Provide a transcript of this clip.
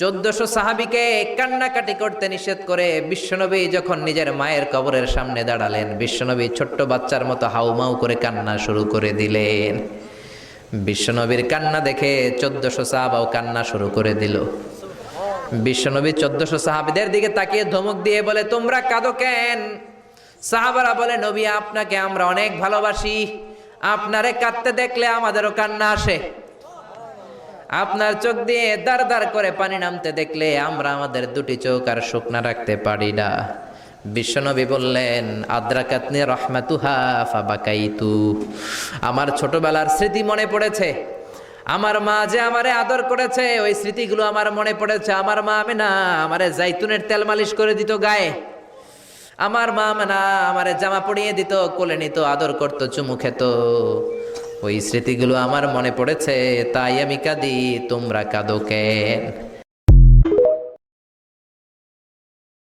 1400 সাহাবীকে কান্নাকাটি করতে নিষেধ করে বিশ্বনবী যখন নিজের মায়ের কবরের সামনে দাঁড়ালেন, বিশ্বনবী ছোট্ট বাচ্চার মতো হাউমাউ করে কান্না শুরু করে দিলেন। বিশ্বনবীর কান্না দেখে 1400 সাহাবাও কান্না শুরু করে দিল। বিশ্বনবী 1400 সাহাবীদের দিকে তাকিয়ে ধমক দিয়ে বলে, তোমরা কাঁদো কেন? সাহাবারা বলে, নবী আপনাকে আমরা অনেক ভালোবাসি, আপনারে কাঁদতে দেখলে আমাদেরও কান্না আসে। আপনার চোখ দিয়ে দাঁড় দাঁড় করে পানি নামতে দেখলে আমরা আমাদের দুটি চোখ আর শুকনা রাখতে পারি না। বিশ্বনবী বললেন, আদ্রাকাতনি রহমাতুহা ফাবাকাইতু। আমার ছোটবেলার স্মৃতি মনে পড়েছে, আমার মা যে আমারে আদর করেছে ওই স্মৃতিগুলো আমার মনে পড়েছে। আমার মা আমেনা আমারে জাইতুনের তেল মালিশ করে দিত গায়ে, আমার মা আমেনা আমারে জামা পরিয়ে দিত, কোলে নিত, আদর করত, চুমু খেত। ওই স্মৃতিগুলো আমার মনে পড়েছে, তাই আমি কাঁদি, তোমরা কাঁদো কেন?